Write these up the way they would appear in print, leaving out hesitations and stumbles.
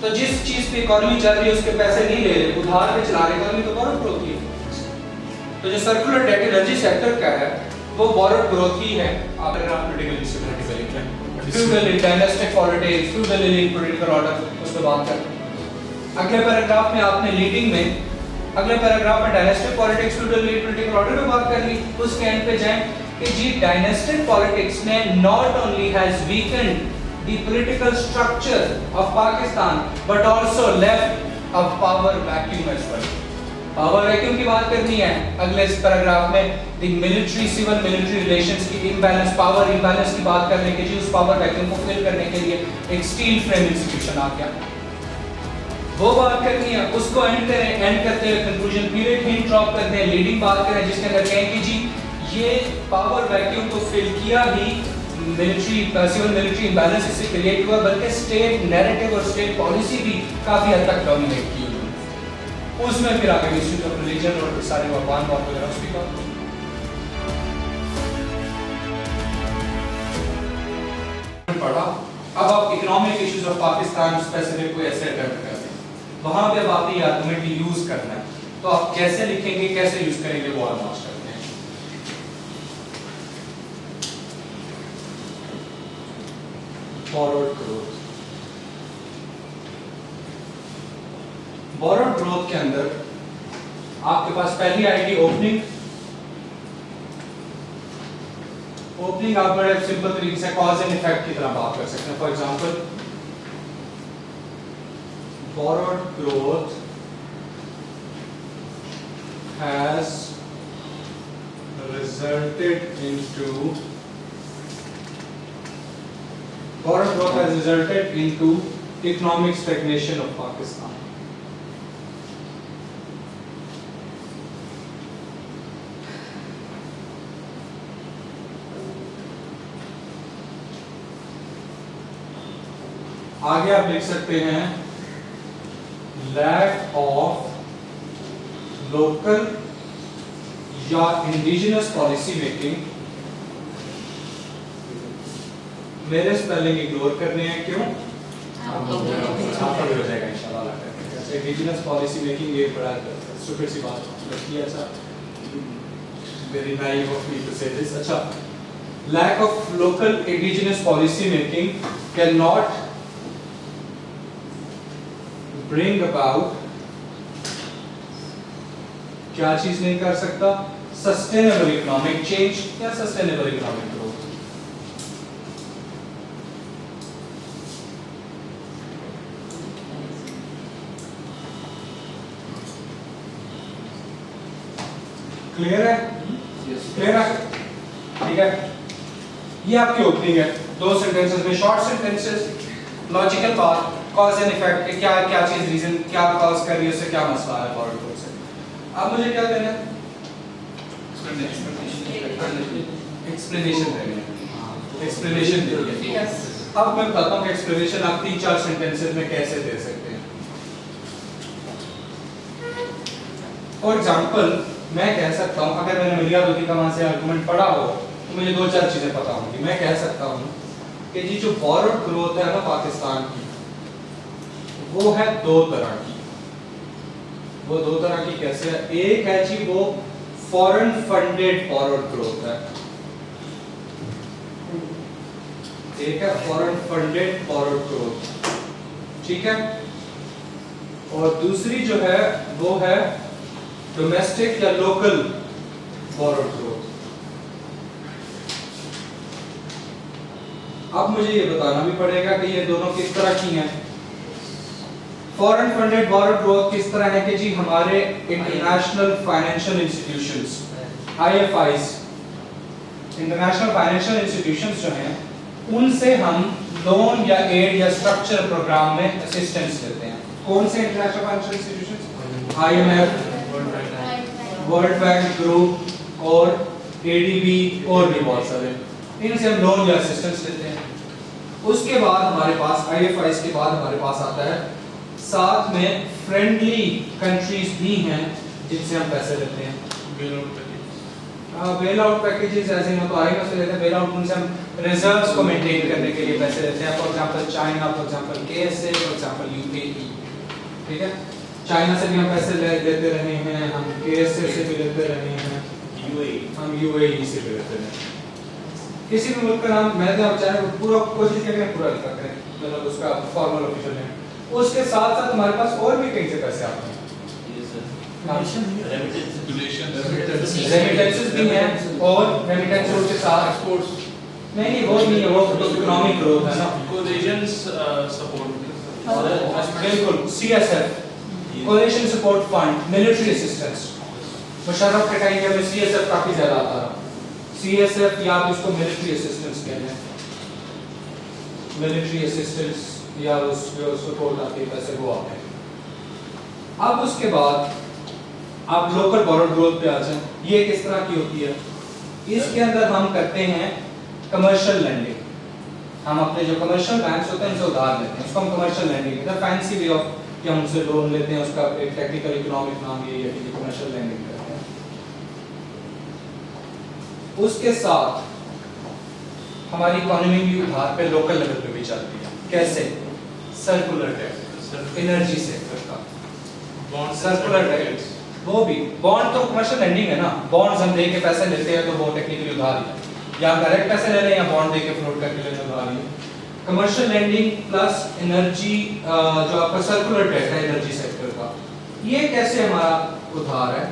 तो जिस चीज पे इकोनॉमी चल रही है उसके पैसे नहीं ले रहे, उधार पे चला रहे, इकोनॉमी तो बोरोड ग्रोथ ही है। तो जो सर्कुलर डेट एनर्जी सेक्टर का है वो बोरोड ग्रोथ ही है। अगर आप पॉलिटिकल इंस्टेबिलिटी पे लिख रहे हैं, फ्यूडल इन डायनेस्टिक पॉलिटिक्स, फ्यूडल इन पॉलिटिकल ऑर्डर, उस पे बात करते हैं। अगले पैराग्राफ में आपने लीडिंग में, अगले पैराग्राफ में डायनेस्टिक पॉलिटिक्स, फ्यूडल इन पॉलिटिकल ऑर्डर पे बात कर ली। उसके एंड पे जाएं कि जी डायनेस्टिक पॉलिटिक्स ने not only has weekend the political structure of Pakistan but also left a power vacuum as well. Power vacuum की बात करनी है अगले इस पैराग्राफ में। the military civil military relations की imbalance, power imbalance की बात करने के लिए उस power vacuum को fill करने के लिए एक steel frame institution आ गया, वो बात करनी है। उसको एंड करते हुए कंक्लूजन पीरियड हिंट ड्रॉप करते हैं, लीडिंग बात करें जिसके अंदर कहें कि जी ये पावर वैक्यूम को फिल किया ही मिलिट्री सिविल मिलिट्री इंबैलेंस इससे क्रिएट हुआ, बल्कि स्टेट नैरेटिव और स्टेट पॉलिसी भी काफी हद तक डोमिनेट की उन्होंने। उसमें फिर आगे इश्यूज ऑफ रिलीजन और सारे भगवान बात वगैरह उसकी बात पढ़ा। अब आप economic issues of Pakistan specific कोई ऐसे अटेम्प्ट करते हैं, वहां पे अब आपने ये आर्गुमेंट यूज करना है, तो आप कैसे लिखेंगे, कैसे यूज करेंगे वो आप मास्टर करते हैं। borrowed growth, borrowed growth के अंदर आपके पास पहली आएगी ओपनिंग। ओपनिंग आप बड़े सिंपल तरीके से कॉज एंड इफेक्ट की तरह बात कर सकते हैं। For example borrowed growth has resulted into borrowed growth has resulted into economic stagnation of Pakistan. आगे आप लिख सकते हैं lack of local या इंडिजिनस पॉलिसी मेकिंग। मेरे स्पेलिंग इग्नोर करने हैं, क्यों? आपका भी हो जाएगा इंशाल्लाह। इंडिजिनस पॉलिसी मेकिंग ये बड़ा स्टूपिड सी बात लगती है। अच्छा, very naive of me to say this. अच्छा, lack of local indigenous policy making cannot bring about, क्या चीज नहीं कर सकता? सस्टेनेबल इकोनॉमिक चेंज या सस्टेनेबल इकोनॉमिक ग्रोथ। क्लियर है? क्लियर है? ठीक है, ये आपकी ओपनिंग है। दो सेंटेंसेस में, शॉर्ट सेंटेंसेस, लॉजिकल बात, कॉज एंड इफेक्ट, क्या क्या चीज रीजन क्या कॉज कर रही है, उससे क्या मसला है borrowed growth से। अब मुझे क्या करना है? एक्सप्लेनेशन देनी है, एक्सप्लेनेशन देनी है। ठीक है, अब मैं बताता हूँ कि एक्सप्लेनेशन आप 3-4 सेंटेंसेस में कैसे दे सकते हैं। फॉर एग्जांपल मैं कह सकता हूँ, अगर मैंने मिलिया दूधी का वहां से आर्गुमेंट पढ़ा हो तो मुझे 2-4 चीजें पता होंगी। मैं कह सकता हूँ कि जी जो borrowed growth है ना पाकिस्तान की, वो है दो तरह की। वो दो तरह की कैसे है? एक है जी वो फॉरेन फंडेड borrowed growth है, एक है फॉरेन फंडेड borrowed growth, ठीक है। और दूसरी जो है वो है डोमेस्टिक या लोकल borrowed growth। अब मुझे ये बताना भी पड़ेगा कि ये दोनों किस तरह की हैं। फॉरेन फंडेड borrowed growth किस तरह है कि जी हमारे international financial institutions IFIs, international financial institutions जो हैं उनसे हम लोन या एड या स्ट्रक्चर प्रोग्राम में असिस्टेंस लेते हैं। कौन से international financial institutions? IMF, world bank group और ADB और भी बहुत सारे, इनसे हम लोन या असिस्टेंस लेते हैं। उसके बाद हमारे पास IFIs के बाद हमारे पास आता है साथ में फ्रेंडली कंट्रीज भी हैं जिनसे हम पैसे लेते हैं। बेल आउट पैकेजेस ऐसे ना तो आईएमएफ से लेते हैं, बेल आउट उनसे हम रिजर्व्स को मेंटेन करने के लिए पैसे लेते हैं। For example China, for example KSA, for example UAE. ठीक है, चाइना से भी हम पैसे लेते रहे हैं, हम केएसए से भी लेते रहे हैं, हम यूएई से भी लेते रहे हैं। किसी भी मुल्क का नाम मैं तो चाहे पूरा कोशिश करें पूरा लिखा करें, मतलब उसका फॉर्मल ऑफिशियल नेम। उसके साथ साथ हमारे पास और भी कई से पैसे आते हैं, रेमिटेंसेस भी हैं, और रेमिटेंसेस के साथ एक्सपोर्ट्स नहीं वो नहीं है, वो तो इकोनॉमिक ग्रोथ है ना, कोलिजन सपोर्ट, बिल्कुल CSF, collision support fund, military assistance. Musharraf के टाइम में सीएसएफ काफी ज्यादा आता रहा, सीएसएफ या आप इसको मिलिट्री असिस्टेंस कहते हैं, मिलिट्री असिस्टेंस या उसको सपोर्ट आती है पैसे वो आते हैं। अब उसके बाद आप लोकल बॉरोड ग्रोथ पे आ जाएं, ये किस तरह की होती है? इसके अंदर हम करते हैं कमर्शियल लेंडिंग, हम अपने जो कमर्शियल बैंक्स होते हैं उनसे उधार लेते हैं, उसको हम कमर्शियल लेंडिंग कहते हैं। फैंसी वे ऑफ कि हम उनसे लोन लेते हैं, उसका एक टेक्निकल इकोनॉमिक नाम ये है कि कमर्शियल लेंडिंग करते हैं। उसके साथ हमारी इकोनॉमी भी उधार पे लोकल लेवल पे भी चलती है। कैसे? सर्कुलर डेट, एनर्जी सेक्टर का बॉन्ड, सर्कुलर डेट, वो भी बॉन्ड तो कमर्शियल लेंडिंग है ना, बॉन्ड्स हम दे के पैसे लेते हैं तो वो टेक्निकली उधार ही है, या डायरेक्ट पैसे ले लें या बॉन्ड दे के फ्लोट करके ले लें उधार ही है। कमर्शियल लेंडिंग प्लस एनर्जी जो आपका सर्कुलर डेट है एनर्जी सेक्टर का, ये कैसे हमारा उधार है?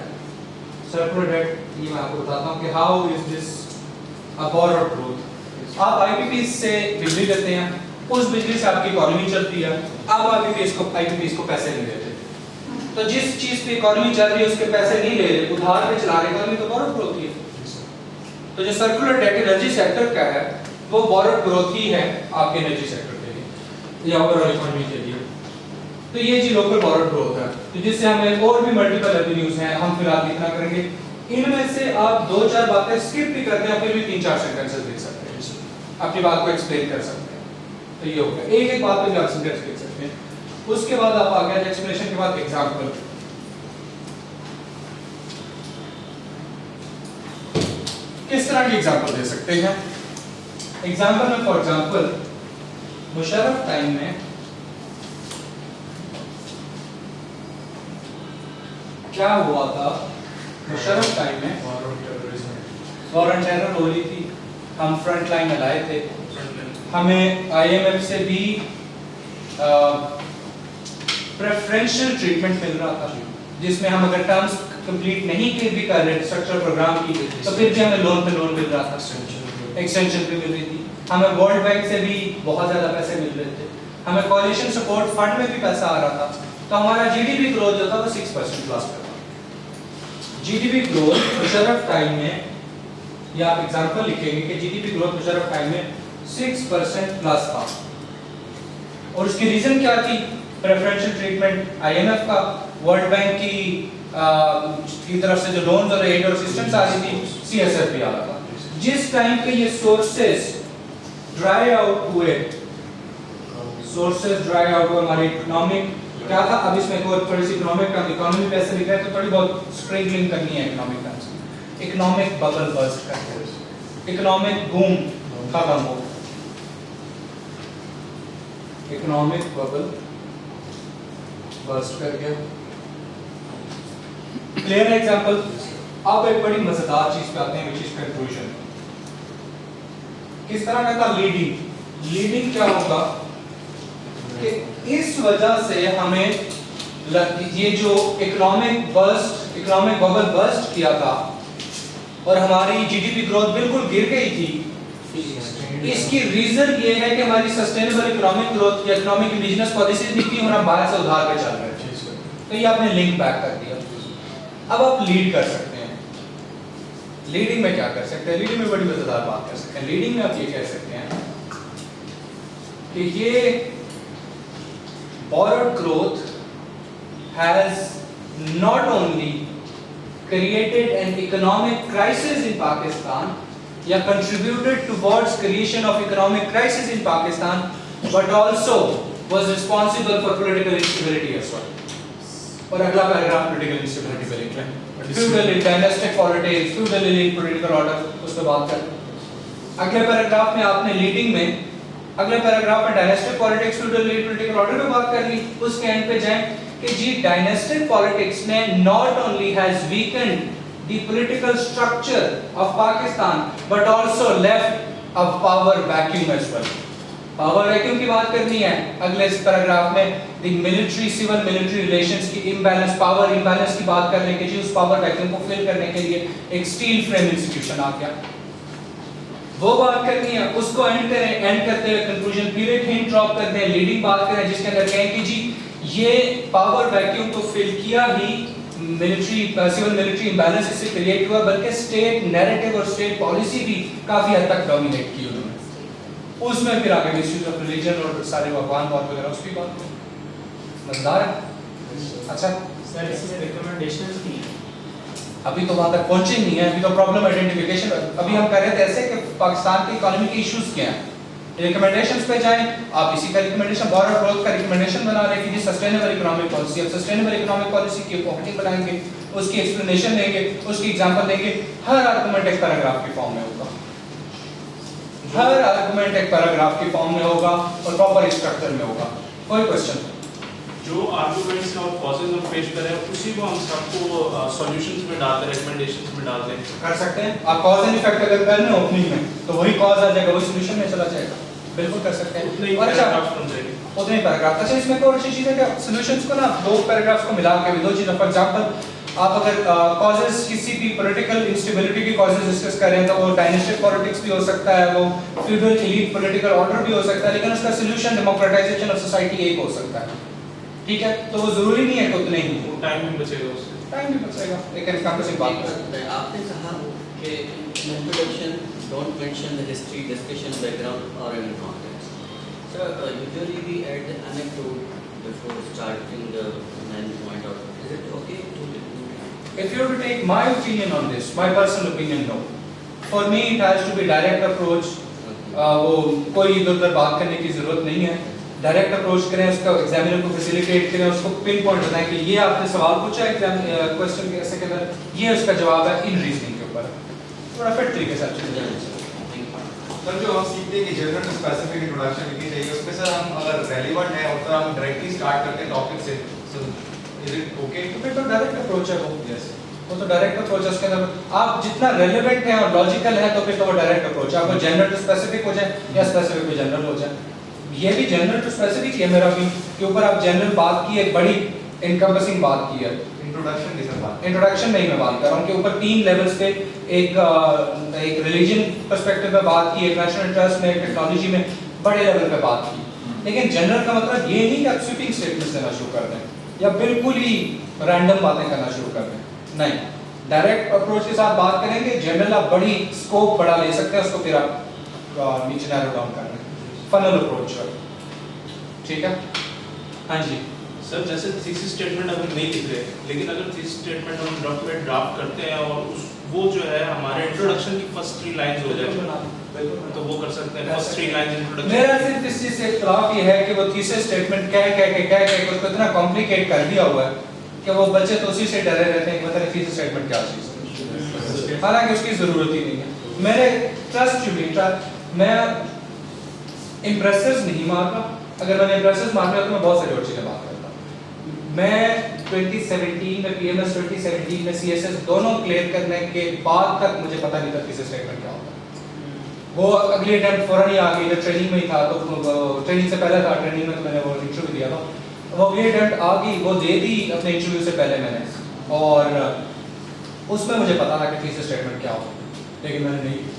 सर्कुलर डेट ये मैं आपको बताता हूँ कि how is this a borrowed growth. आप आईपीपी से बिजली लेते हैं, उस बिजली से आपकी इकोनॉमी चलती है, आप आईपीपी को पैसे नहीं देते, तो जिस चीज पे इकोनॉमी चल रही है उसके पैसे नहीं ले रहे, उधार पे चला रहे, इकोनॉमी तो बॉरोड ग्रोथ ही है। तो जो सर्कुलर डेट एनर्जी सेक्टर का है वो बॉरोड ग्रोथ ही है आपके एनर्जी सेक्टर के लिए या ओवरऑल इकोनॉमी के लिए। तो ये जी लोकल बॉरोड ग्रोथ है, तो जिससे हमें और भी मल्टीपल रेवेन्यूज हैं, हम फिलहाल इतना करेंगे। इनमें से आप 2-4 बातें स्किप भी करते हैं, फिर भी 3-4 सेंटेंसेस लिख सकते हैं, अपनी बात को एक्सप्लेन कर सकते हैं। तो ये हो गया, एक बात पे भी आप सेंटेंस लिख सकते हैं। उसके बाद आप आ गए एक्सप्लेनेशन के बाद एग्जांपल। किस तरह की एग्जांपल दे सकते हैं? एग्जांपल में फॉर एग्जांपल मुशर्रफ टाइम में क्या हुआ था? मुशर्रफ टाइम में वॉर ऑन टेरर हो रही थी, हम फ्रंट लाइन में लाए थे, हमें आईएमएफ से भी प्रेफरेंशियल ट्रीटमेंट मिल रहा था, जिसमें हम अगर टर्म्स कंप्लीट नहीं भी कर रहे स्ट्रक्चरल प्रोग्राम की तो फिर भी हमें लोन पे लोन मिल रहा था, एक्सटेंशन भी मिल रही थी, हमें वर्ल्ड बैंक से भी बहुत ज्यादा पैसे मिल रहे थे, हमें कोलिशन सपोर्ट फंड में भी पैसा आ रहा था। तो हमारा जीडीपी ग्रोथ जो था वो 6% प्लस था। जीडीपी ग्रोथ मुशर्रफ टाइम में, या आप एग्जांपल लिखेंगे कि जीडीपी ग्रोथ मुशर्रफ टाइम में 6% प्लस था, और उसकी रीजन क्या थी? प्रेफरेंशियल ट्रीटमेंट आईएमएफ का, वर्ल्ड बैंक की तरफ से जो लोन्स और एड और असिस्टेंस आ रही थी, सीएसएफ भी आ रहा था। जिस टाइम पे ये सोर्सेस ड्राई आउट हुए, हमारी इकोनॉमिक क्या था? अब इसमें थोड़ी सी इकोनॉमी पैसे लिख रहे हैं तो थोड़ी बहुत स्प्रिंकलिंग करनी है इकोनॉमिक टर्म्स की। इकोनॉमिक बबल बर्स्ट करते हैं, इकोनॉमिक बूम खत्म हो, इकोनॉमिक बबल बर्स्ट कर गया। Clear example. अब एक बड़ी मजेदार चीज पे आते हैं विच इज कंक्लूजन। किस तरह का था लीडिंग? लीडिंग क्या होगा कि इस वजह से हमें ये जो इकोनॉमिक बबल बर्स्ट किया था और हमारी जीडीपी ग्रोथ बिल्कुल गिर गई थी, इसकी रीजन ये है कि हमारी सस्टेनेबल इकोनॉमिक ग्रोथ या इकोनॉमिक इंडिजिनस पॉलिसीज नहीं थी और हम बाहर से उधार पे चल रहे थे। तो ये आपने लिंक बैक कर दिया। अब आप लीड कर सकते हैं। लीडिंग में क्या कर सकते हैं? लीडिंग में बड़ी मजेदार बात कर सकते हैं। लीडिंग में आप ये कह सकते हैं कि ये borrowed growth has not only created an economic crisis in Pakistan या contributed towards creation of economic crisis in Pakistan but also was responsible for political instability as well। और अगला पैराग्राफ पॉलिटिकल इंस्टेबिलिटी पे लिख लें, feudal dynastic politics, feudal elite political order, उस पर बात करें। अगले पैराग्राफ में आपने लीडिंग में, अगले पैराग्राफ में dynastic politics, feudal elite political order पे बात कर ली। उसके एंड पे जाएं कि जी डायनेस्टिक पॉलिटिक्स ने not only has weakened the political structure of Pakistan but also left a power vacuum as well. Power vacuum की बात करनी है अगले इस पैराग्राफ में, the military civil military relations की इम्बैलेंस, पावर इम्बैलेंस की बात कर लेंगे जी। उस पावर वैक्यूम को फिल करने के लिए एक स्टील फ्रेम इंस्टीट्यूशन आ गया, वो बात करनी है। उसको एंड करें, एंड करते हुए कंक्लूजन पीरियड हिंट ड्रॉप करते हैं, लीडिंग बात करें जिसके अंदर कहें कि जी ये पावर वैक्यूम को फिल किया ही मिलिट्री सिविल मिलिट्री इम्बैलेंस इससे क्रिएट हुआ, बल्कि स्टेट नैरेटिव और स्टेट पॉलिसी भी काफी हद तक डोमिनेट की उन्होंने। उसमें फिर आगे इश्यूज ऑफ रिलीजन और सारे भगवान और वगैरह उसकी बात करें। मजेदार है। अच्छा सर इसमें रिकमेंडेशंस भी हैं, अभी तो वहां तक पहुंचे नहीं है, अभी तो प्रॉब्लम आइडेंटिफिकेशन, अभी हम कह रहे थे ऐसे कि पाकिस्तान की इकोनॉमी के इश्यूज क्या हैं। रिकमेंडेशंस पे जाएं, आप इसी का रिकमेंडेशन बॉर्डर ग्रोथ का रिकमेंडेशन बना रहे हैं कि सस्टेनेबल इकोनॉमिक पॉलिसी, अब सस्टेनेबल इकोनॉमिक पॉलिसी की पॉकेटिंग बनाएंगे, उसकी एक्सप्लेनेशन देंगे, उसकी एग्जांपल देंगे। हर आर्गुमेंट एक पैराग्राफ की फॉर्म में होगा, हर आर्गुमेंट एक पैराग्राफ की फॉर्म में होगा और प्रॉपर स्ट्रक्चर में होगा। कोई क्वेश्चन? जो आर्गुमेंट्स और कॉजेज हम पेश करें उसी को हम सबको सॉल्यूशंस में डालते हैं, रिकमेंडेशंस में डालते हैं। कर सकते हैं आप कॉज एंड इफेक्ट अगर कर रहे हैं ओपनिंग में तो वही कॉज आ जाएगा, वही सॉल्यूशन में चला जाएगा, बिल्कुल कर सकते हैं। उतने ही और अच्छा पैराग्राफ्स बन जाएंगे, उतने ही पैराग्राफ। अच्छा इसमें एक और अच्छी चीज़ है कि सॉल्यूशंस को ना दो पैराग्राफ्स को मिला के भी दो चीज़ें, फॉर एग्जांपल आप अगर कॉजेज किसी भी पॉलिटिकल इंस्टेबिलिटी की कॉजेज डिस्कस करें तो वो डायनेस्टिक पॉलिटिक्स भी हो सकता है, वो फ्यूडल एलीट पॉलिटिकल ऑर्डर भी हो सकता है, लेकिन उसका सॉल्यूशन डेमोक्रेटाइजेशन ऑफ सोसाइटी एक हो सकता है। ठीक है, तो वो जरूरी नहीं है कि उतने ही हो, टाइम भी बचेगा उससे, टाइम भी बचेगा, लेकिन इसका कुछ बात कर सकते हैं। आपने कहा कि introduction don't mention the history discussion background or any context. Sir usually we add the anecdote before starting the main point of, is it okay to If you were to take my opinion on this, my personal opinion, no. For me, it has to be direct approach. वो कोई इधर-उधर बात करने की जरूरत नहीं है। Direct approach करें, उसका एग्जामिनर को फैसिलिटेट करें, उसको पिन पॉइंट बताएं कि ये आपने सवाल पूछा एग्जाम क्वेश्चन के ऐसे के अंदर, ये उसका जवाब है इन रीजनिंग के ऊपर। थोड़ा फिट तरीके से अच्छे से। सर जो हम सीखते हैं कि जनरल टू स्पेसिफिक इंट्रोडक्शन लिखनी चाहिए, उसमें सर हम अगर रेलेवेंट है और तो हम डायरेक्टली स्टार्ट करते हैं टॉपिक से, सो इज इट ओके? तो फिर तो डायरेक्ट अप्रोच है वो। यस, वो तो डायरेक्ट अप्रोच है। उसके अंदर आप जितना रेलेवेंट है और लॉजिकल है तो फिर तो वो डायरेक्ट अप्रोच है। आपको जनरल टू स्पेसिफिक हो जाए या स्पेसिफिक टू जनरल हो जाए, ये भी जनरल टू स्पेसिफिक है मेरा भी, के ऊपर आप जनरल बात की, एक बड़ी इनकम्पसिंग बात की है। इंट्रोडक्शन की सर बात, इंट्रोडक्शन नहीं मैं बात कर रहा हूँ, के ऊपर 3 लेवल्स पे एक रिलीजन पर्सपेक्टिव में बात की, एक नेशनल इंटरेस्ट में, टेक्नोलॉजी में बड़े लेवल पे बात की। लेकिन जनरल का मतलब ये नहीं कि आप स्वीपिंग स्टेटमेंट्स देना शुरू कर दें या बिल्कुल ही रैंडम बातें करना शुरू कर दें, नहीं। डायरेक्ट अप्रोच के साथ बात करेंगे, जनरल आप बड़ी स्कोप बड़ा ले सकते हैं, उसको फिर आप नीचे नैरो डाउन कर रहे हैं, फनल अप्रोच है। ठीक है, हाँ जी सर। जैसे थीसिस स्टेटमेंट अगर नहीं लिख रहे, लेकिन अगर थीसिस स्टेटमेंट हम डॉक्यूमेंट ड्राफ्ट करते हैं और उस वो जो है हमारे इंट्रोडक्शन की फर्स्ट 3 लाइंस हो जाए तो वो कर सकते हैं, फर्स्ट 3 लाइंस इंट्रोडक्शन। मेरा सिर्फ इस चीज से इख्तिलाफ ये है कि वो थीसिस स्टेटमेंट कह उसको इतना कॉम्प्लिकेट कर दिया हुआ है कि वो बच्चे तो उसी से डरे रहते हैं कि मतलब थीसिस स्टेटमेंट क्या चीज है, हालांकि उसकी जरूरत ही नहीं है। मेरे ट्रस्ट यू मी, मैं इंप्रेसिव्स नहीं मार रहा, अगर मैंने इंप्रेसिव्स मार रहा तो मैं बहुत सारी और चीजें बात करता। मैं 2017 में पीएमएस 2017 में सीएसएस दोनों क्लियर करने के बाद तक मुझे पता नहीं था थीसिस स्टेटमेंट क्या होता है। वो अगली अटेम्प्ट फौरन ही आ गई, जब ट्रेनिंग में ही था, तो ट्रेनिंग से पहले था, ट्रेनिंग में तो मैंने वो इंटरव्यू दिया था, वो अगली अटेम्प्ट आ गई, वो दे दी अपने इंटरव्यू से पहले मैंने, और उसमें मुझे पता था कि थीसिस स्टेटमेंट क्या होता है, लेकिन मैंने नहीं की।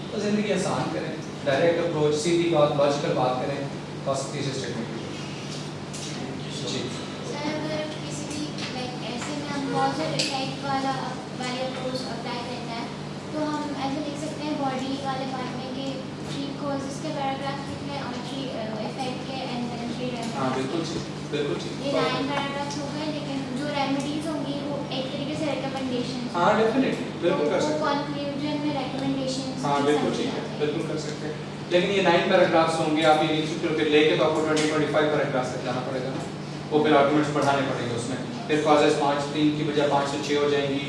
तो जिंदगी आसान करें, डायरेक्ट अप्रोच, सीधी बात, लॉजिकल बात करें, बस थीसिस स्टेटमेंट की। सर अगर किसी भी लाइक ऐसे में हम कॉजल इफेक्ट वाला अप्रोच अप्लाई करना है तो हम ऐसे लिख सकते हैं बॉडी वाले पार्ट में कि 3 कॉजेस के पैराग्राफ लिखने और 3 इफेक्ट के एंड देन 3 रेमेडीज। हाँ बिल्कुल ठीक। ये 9 पैराग्राफ्स हो गए, लेकिन जो रेमेडीज होंगी वो एक तरीके से रिकमेंडेशन। हाँ डेफिनेटली, बिल्कुल कर सकते हैं। कंक्लूजन में रिकमेंडेशंस। हाँ बिल्कुल ठीक है, बिल्कुल कर सकते हैं। लेकिन ये 9 पैराग्राफ्स होंगे, आप ये नहीं सोचो कि लेके तो आपको 20-25 पैराग्राफ्स तक जाना पड़ेगा ना। वो फिर आर्गुमेंट्स बढ़ाने पड़ेंगे उसमें, फिर कॉजेज 5 3 की बजाय 5 से 6 हो जाएंगी,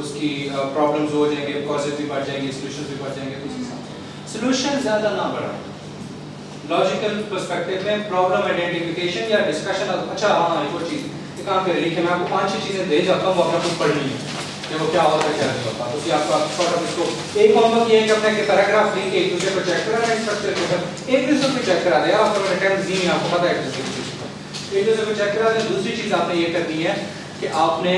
उसकी प्रॉब्लम्स हो जाएंगे, कॉजेज भी बढ़ जाएंगे, सॉल्यूशंस भी बढ़ जाएंगे। तो उस हिसाब से सॉल्यूशन ज़्यादा ना बढ़ाओ। लॉजिकल पर्सपेक्टिव में प्रॉब्लम आइडेंटिफिकेशन या डिस्कशन, अच्छा हाँ एक और चीज़, एक काम करें, लिखे मैं आपको 5-6 चीज़ें दे जाता हूँ, वो अपना खुद पढ़नी है कि वो क्या होता है क्या नहीं होता। तो उसकी आपको सॉर्ट ऑफ इसको एक होमवर्क ये है कि अपने पैराग्राफ लिख के एक दूसरे को चेक कराना, स्ट्रक्चर के साथ एक दूसरे को चेक करा दे। आपको अटेम्प्ट दी है, आपको पता है एक दूसरे को चेक करा दे। दूसरी चीज़ आपने ये करनी है कि आपने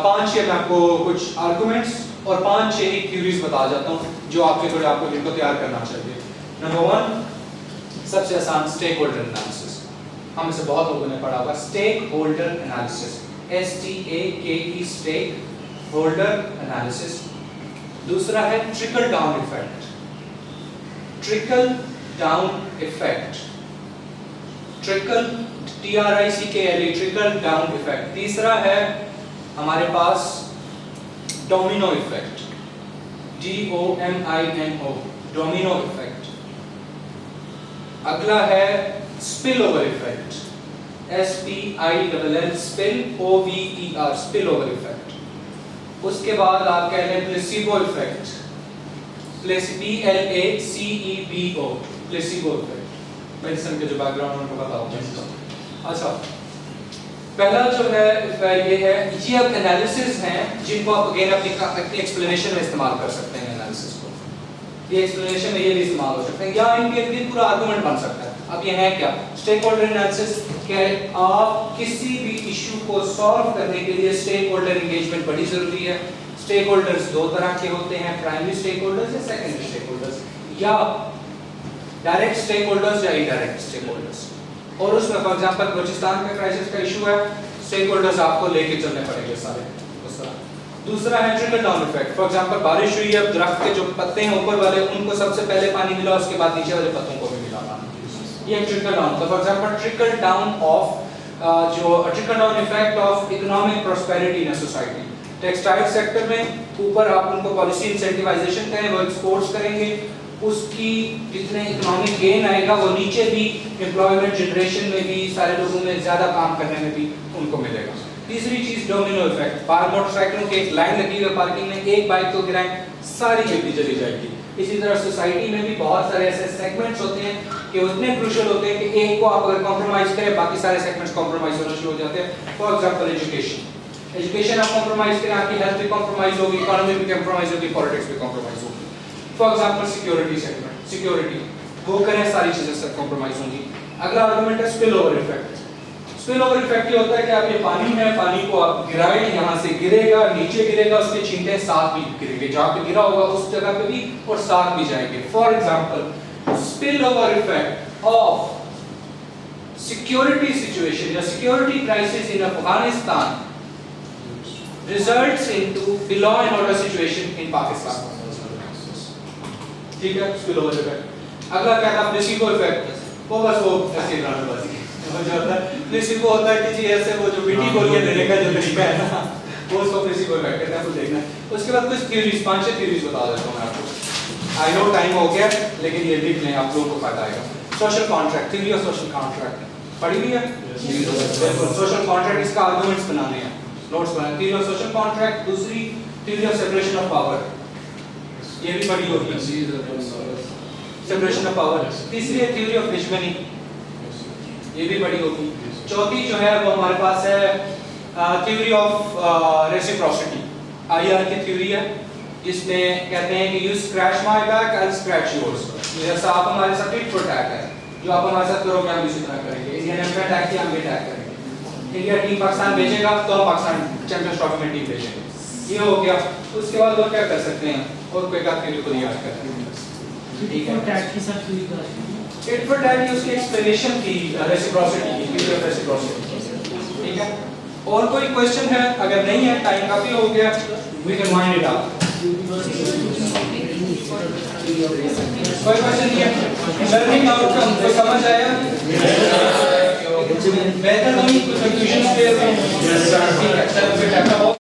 5-6 मैं आपको कुछ आर्गुमेंट्स और 5-6 ही थ्योरीज बता जाता हूँ जो आपके थोड़े आपको जिनको तैयार करना चाहिए। नंबर 1 सबसे आसान स्टेक होल्डर एनालिसिस, हम इसे बहुत लोगों ने पढ़ा होगा। Stakeholder analysis, STAKE stakeholder analysis. दूसरा है trickle down effect, trickle down effect, trickle TRICKLE trickle down effect. तीसरा है हमारे पास domino effect, DOMINO domino effect. अगला है spill over effect, SPILL spill OVER spill over effect. उसके बाद आप कह लें placebo effect, PLACEBO placebo effect. Medicine के जो बैकग्राउंड उनको पता होगा। अच्छा पहला जो है ये है, ये अब एनालिसिस हैं जिनको आप अगेन अपनी एक्सप्लेनेशन में इस्तेमाल कर सकते हैं। एनालिसिस को ये एक्सप्लेनेशन में ये भी इस्तेमाल हो सकते हैं या इनके लिए पूरा आर्गुमेंट बन सकता है। अब ये है क्या स्टेक होल्डर एनालिसिस, क्या आप किसी भी इशू को सॉल्व करने के लिए स्टेक होल्डर एंगेजमेंट बड़ी जरूरी है। स्टेक होल्डर्स दो तरह के होते हैं, प्राइमरी स्टेक होल्डर्स या सेकेंडरी स्टेक होल्डर्स, या डायरेक्ट स्टेक होल्डर्स या इनडायरेक्ट स्टेक होल्डर्स। और उसमें फॉर एग्जांपल बलूचिस्तान के क्राइसिस का इशू है, स्टेक होल्डर्स आपको लेके चलने पड़ेंगे सारे उस तरह। दूसरा है trickle down effect, for example बारिश हुई है, दरख्त के जो पत्ते हैं ऊपर वाले उनको सबसे पहले पानी मिला, उसके बाद नीचे वाले पत्तों को भी मिला पानी। ये ट्रिकल डाउन, तो for example trickle down of जो trickle down effect of economic prosperity in society. Textile sector में ऊपर आप उनको पॉलिसी इंसेंटिवाइजेशन करें, वो एक्सपोर्ट्स करेंगे, उसकी जितने इकोनॉमिक गेन आएगा वो नीचे भी एम्प्लॉयमेंट जनरेशन में भी सारे लोगों में ज़्यादा काम करने में भी उनको मिलेगा। तीसरी चीज़ डोमिनो इफेक्ट, मोटरसाइकिलों की एक लाइन लगी हुई है पार्किंग में, एक बाइक को गिराएं सारी गिरती चली जाएगी। इसी तरह सोसाइटी में भी बहुत सारे ऐसे सेगमेंट्स होते हैं कि वो इतने क्रूशियल होते हैं कि एक को आप अगर कॉम्प्रोमाइज़ करें बाकी सारे सेगमेंट्स कॉम्प्रोमाइज़ होना शुरू हो जाते हैं। फॉर एग्जाम्पल एजुकेशन आप कॉम्प्रोमाइज़ करें, आपकी हेल्थ भी कॉम्प्रोमाइज़ होगी, इकोनॉमी भी कॉम्प्रोमाइज़ होगी, पॉलिटिक्स भी कॉम्प्रोमाइज़ होगी। For example security segment, security वो करें सारी चीज़ें सब कॉम्प्रोमाइज़ होंगी। अगला आर्गुमेंट है spill over effect. Spill over effect ये होता है कि आप ये पानी है, पानी को आप गिराएं, यहाँ से गिरेगा, नीचे गिरेगा, उसके छींटे साथ भी गिरेंगे, जहाँ पे गिरा होगा उस जगह पे भी और साथ भी जाएंगे। For example spill over effect of security situation या security crisis in Afghanistan results into law and order situation in Pakistan. ठीक है, स्पिल ओवर इफेक्ट। अगला क्या था प्लेसिबो इफेक्ट, वो बस वो ऐसे ड्रामेबाजी हो जाता है। प्लेसिबो होता है कि जी ऐसे वो जो मीठी गोलियां देने का जो तरीका है ना, वो उसको प्लेसिबो इफेक्ट कहते हैं। आपको देखना है। उसके बाद कुछ थ्योरीज, 5-6 थ्योरीज बता देता हूं मैं आपको। आई नो टाइम हो गया लेकिन ये लिख लें, आप लोगों को फायदा आएगा। Social contract, theory of social contract पढ़ी हुई है? बिल्कुल। सोशल कॉन्ट्रैक्ट इसका आर्गुमेंट्स बनाने हैं, नोट्स बनाने। थ्योरी ऑफ सोशल कॉन्ट्रैक्ट, दूसरी theory of separation of power, ये भी पढ़ी होगी, सेपरेशन ऑफ पावर। तीसरी है थ्योरी ऑफ हेजमनी, ये भी पढ़ी होगी। चौथी जो है वो हमारे पास है थ्योरी ऑफ रेसिप्रोसिटी, IR की थ्योरी है, जिसमें कहते हैं कि you scratch my back I scratch yours. जैसा आप हमारे साथ टिट फॉर टैट है, जो आप हमारे साथ करोगे हम इसी तरह करेंगे। इंडिया ने अपना अटैक किया, हम भी अटैक करेंगे। इंडिया टीम पाकिस्तान भेजेगा तो हम पाकिस्तान चैंपियंस ट्रॉफी में टीम भेजेंगे। ये हो गया। उसके बाद और क्या कर सकते हैं, और कोई का थ्योरी को याद करते हैं। ठीक है, टैट की सब थ्योरी का टिट फॉर टैट उसकी एक्सप्लेनेशन की रेसिप्रोसिटी की, थ्योरी ऑफ रेसिप्रोसिटी। ठीक है, और कोई क्वेश्चन है? अगर नहीं है, टाइम काफी हो गया, we can wind it up. कोई क्वेश्चन नहीं है? लर्निंग आउटकम को समझ आया? बेहतर होगी, कुछ कंफ्यूजन क्लियर है? ठीक है, चलो फिर